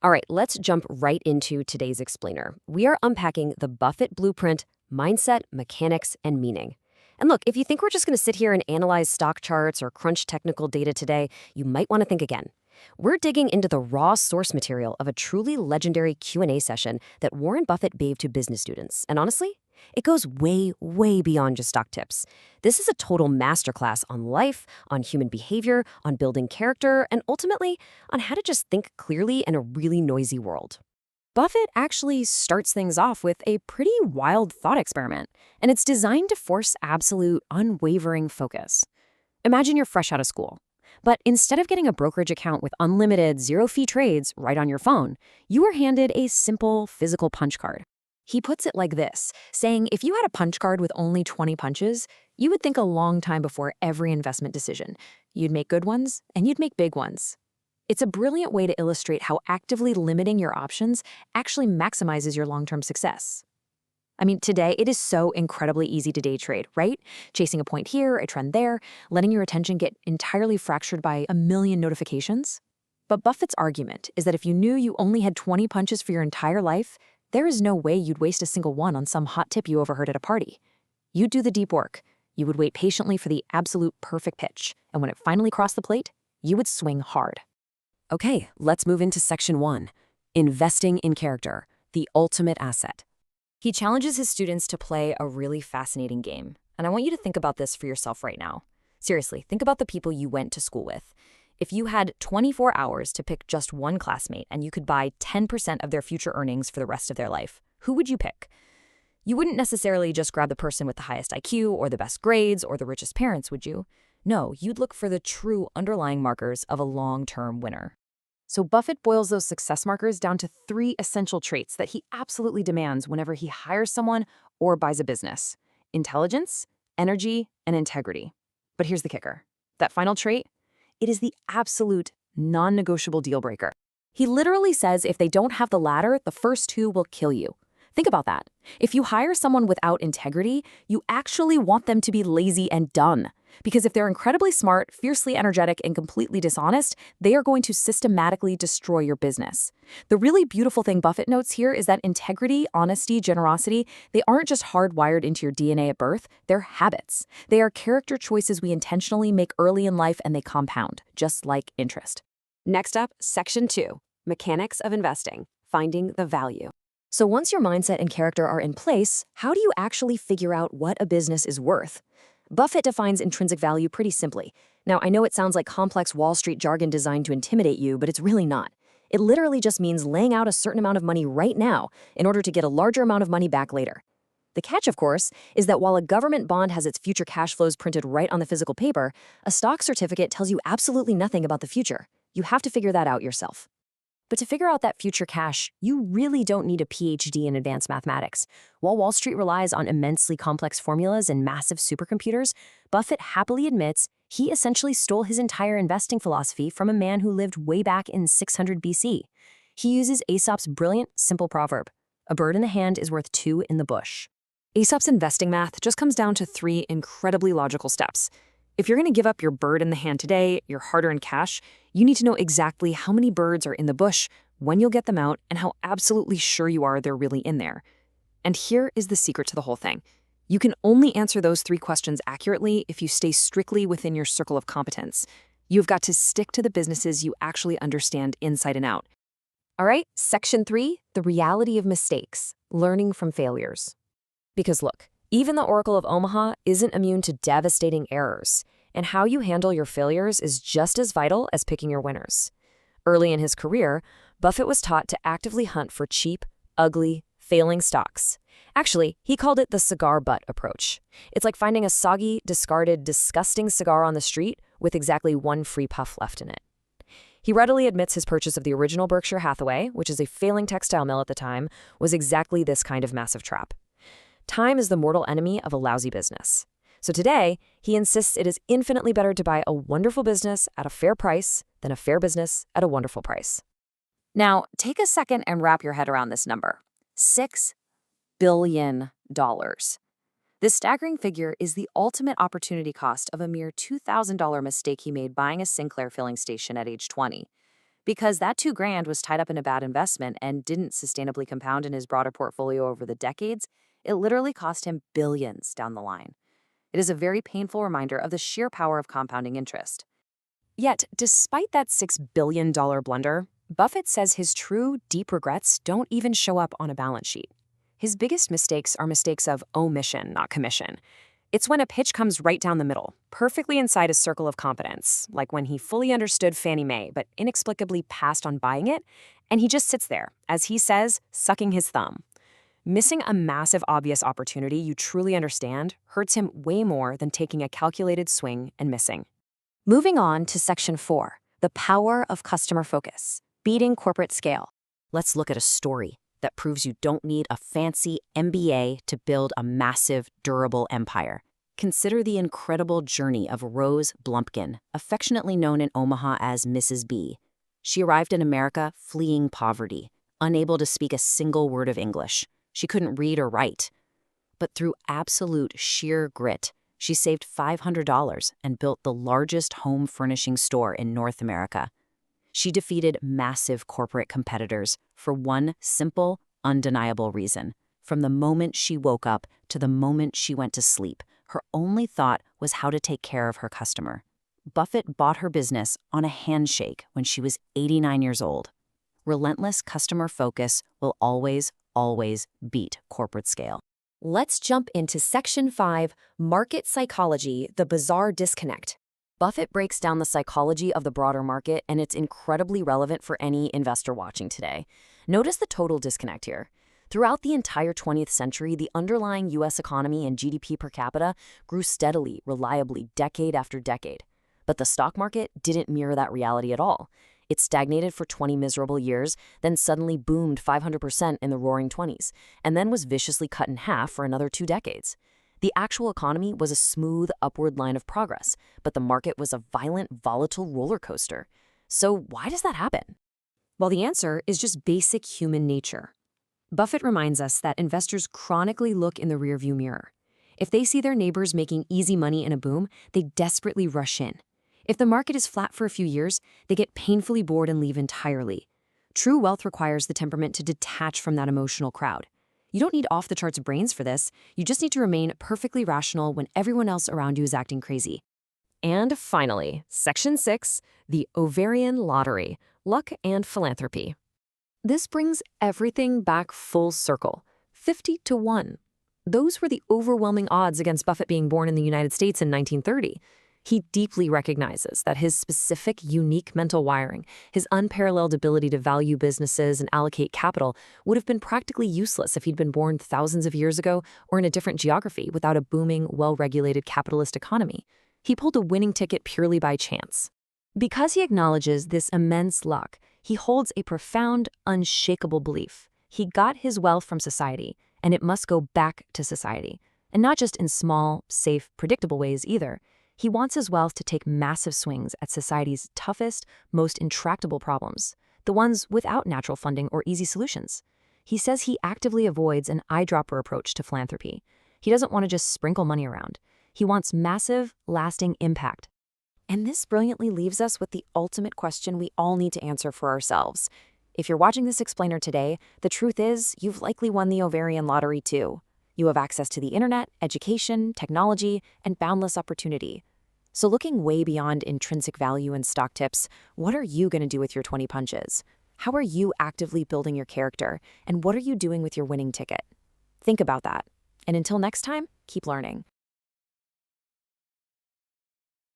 All right, let's jump right into today's explainer. We are unpacking the Buffett blueprint, mindset, mechanics, and meaning. And look, if you think we're just going to sit here and analyze stock charts or crunch technical data today, you might want to think again. We're digging into the raw source material of a truly legendary Q&A session that Warren Buffett gave to business students. And honestly, it goes way, way beyond just stock tips. This is a total masterclass on life, on human behavior, on building character, and ultimately on how to just think clearly in a really noisy world. Buffett actually starts things off with a pretty wild thought experiment, and it's designed to force absolute, unwavering focus. Imagine you're fresh out of school, but instead of getting a brokerage account with unlimited, zero-fee trades right on your phone, you were handed a simple physical punch card. He puts it like this, saying if you had a punch card with only 20 punches, you would think a long time before every investment decision. You'd make good ones, and you'd make big ones. It's a brilliant way to illustrate how actively limiting your options actually maximizes your long-term success. I mean, today it is so incredibly easy to day trade, right? Chasing a point here, a trend there, letting your attention get entirely fractured by a million notifications. But Buffett's argument is that if you knew you only had 20 punches for your entire life, there is no way you'd waste a single one on some hot tip you overheard at a party. You'd do the deep work. You would wait patiently for the absolute perfect pitch, and when it finally crossed the plate, you would swing hard. Okay, let's move into section 1, investing in character, the ultimate asset. He challenges his students to play a really fascinating game, and I want you to think about this for yourself right now. Seriously, think about the people you went to school with. If you had 24 hours to pick just one classmate and you could buy 10% of their future earnings for the rest of their life, who would you pick? You wouldn't necessarily just grab the person with the highest IQ or the best grades or the richest parents, would you? No, you'd look for the true underlying markers of a long-term winner. So Buffett boils those success markers down to 3 essential traits that he absolutely demands whenever he hires someone or buys a business: intelligence, energy, and integrity. But here's the kicker. That final trait, it is the absolute non-negotiable deal breaker. He literally says if they don't have the latter, the first 2 will kill you. Think about that. If you hire someone without integrity, you actually want them to be lazy and done. Because if they're incredibly smart, fiercely energetic, and completely dishonest, they are going to systematically destroy your business. The really beautiful thing Buffett notes here is that integrity, honesty, generosity, they aren't just hardwired into your DNA at birth, they're habits. They are character choices we intentionally make early in life, and they compound, just like interest. Next up, section 2, mechanics of investing, finding the value. So once your mindset and character are in place, how do you actually figure out what a business is worth? Buffett defines intrinsic value pretty simply. Now, I know it sounds like complex Wall Street jargon designed to intimidate you, but it's really not. It literally just means laying out a certain amount of money right now in order to get a larger amount of money back later. The catch, of course, is that while a government bond has its future cash flows printed right on the physical paper, a stock certificate tells you absolutely nothing about the future. You have to figure that out yourself. But to figure out that future cash, you really don't need a PhD in advanced mathematics. While Wall Street relies on immensely complex formulas and massive supercomputers, Buffett happily admits he essentially stole his entire investing philosophy from a man who lived way back in 600 BC. He uses Aesop's brilliant, simple proverb: a bird in the hand is worth 2 in the bush. Aesop's investing math just comes down to 3 incredibly logical steps. If you're going to give up your bird in the hand today, your hard-earned cash, you need to know exactly how many birds are in the bush, when you'll get them out, and how absolutely sure you are they're really in there. And here is the secret to the whole thing. You can only answer those 3 questions accurately if you stay strictly within your circle of competence. You've got to stick to the businesses you actually understand inside and out. All right, section 3, the reality of mistakes, learning from failures. Because look, even the Oracle of Omaha isn't immune to devastating errors, and how you handle your failures is just as vital as picking your winners. Early in his career, Buffett was taught to actively hunt for cheap, ugly, failing stocks. Actually, he called it the cigar butt approach. It's like finding a soggy, discarded, disgusting cigar on the street with exactly 1 free puff left in it. He readily admits his purchase of the original Berkshire Hathaway, which is a failing textile mill at the time, was exactly this kind of massive trap. Time is the mortal enemy of a lousy business. So today, he insists it is infinitely better to buy a wonderful business at a fair price than a fair business at a wonderful price. Now, take a second and wrap your head around this number. $6 billion. This staggering figure is the ultimate opportunity cost of a mere $2,000 mistake he made buying a Sinclair filling station at age 20. Because that $2,000 was tied up in a bad investment and didn't sustainably compound in his broader portfolio over the decades, it literally cost him billions down the line. It is a very painful reminder of the sheer power of compounding interest. Yet, despite that $6 billion blunder, Buffett says his true, deep regrets don't even show up on a balance sheet. His biggest mistakes are mistakes of omission, not commission. It's when a pitch comes right down the middle, perfectly inside his circle of competence, like when he fully understood Fannie Mae but inexplicably passed on buying it, and he just sits there, as he says, sucking his thumb. Missing a massive obvious opportunity you truly understand hurts him way more than taking a calculated swing and missing. Moving on to Section 4, the power of customer focus, beating corporate scale. Let's look at a story that proves you don't need a fancy MBA to build a massive, durable empire. Consider the incredible journey of Rose Blumpkin, affectionately known in Omaha as Mrs. B. She arrived in America fleeing poverty, unable to speak a single word of English. She couldn't read or write. But through absolute sheer grit, she saved $500 and built the largest home furnishing store in North America. She defeated massive corporate competitors for one simple, undeniable reason. From the moment she woke up to the moment she went to sleep, her only thought was how to take care of her customer. Buffett bought her business on a handshake when she was 89 years old. Relentless customer focus will always beat corporate scale. Let's jump into Section 5, Market Psychology, the Bizarre Disconnect. Buffett breaks down the psychology of the broader market, and it's incredibly relevant for any investor watching today. Notice the total disconnect here. Throughout the entire 20th century, the underlying U.S. economy and GDP per capita grew steadily, reliably, decade after decade. But the stock market didn't mirror that reality at all. It stagnated for 20 miserable years, then suddenly boomed 500% in the roaring 20s, and then was viciously cut in half for another 2 decades. The actual economy was a smooth, upward line of progress, but the market was a violent, volatile roller coaster. So why does that happen? Well, the answer is just basic human nature. Buffett reminds us that investors chronically look in the rearview mirror. If they see their neighbors making easy money in a boom, they desperately rush in. If the market is flat for a few years, they get painfully bored and leave entirely. True wealth requires the temperament to detach from that emotional crowd. You don't need off-the-charts brains for this. You just need to remain perfectly rational when everyone else around you is acting crazy. And finally, Section 6, the ovarian lottery, luck and philanthropy. This brings everything back full circle, 50 to 1. Those were the overwhelming odds against Buffett being born in the United States in 1930. He deeply recognizes that his specific, unique mental wiring, his unparalleled ability to value businesses and allocate capital, would have been practically useless if he'd been born thousands of years ago or in a different geography without a booming, well-regulated capitalist economy. He pulled a winning ticket purely by chance. Because he acknowledges this immense luck, he holds a profound, unshakable belief. He got his wealth from society, and it must go back to society. And not just in small, safe, predictable ways either. He wants his wealth to take massive swings at society's toughest, most intractable problems, the ones without natural funding or easy solutions. He says he actively avoids an eyedropper approach to philanthropy. He doesn't want to just sprinkle money around. He wants massive, lasting impact. And this brilliantly leaves us with the ultimate question we all need to answer for ourselves. If you're watching this explainer today, the truth is you've likely won the ovarian lottery too. You have access to the internet, education, technology, and boundless opportunity. So looking way beyond intrinsic value and stock tips, what are you going to do with your 20 punches? How are you actively building your character? And what are you doing with your winning ticket? Think about that. And until next time, keep learning.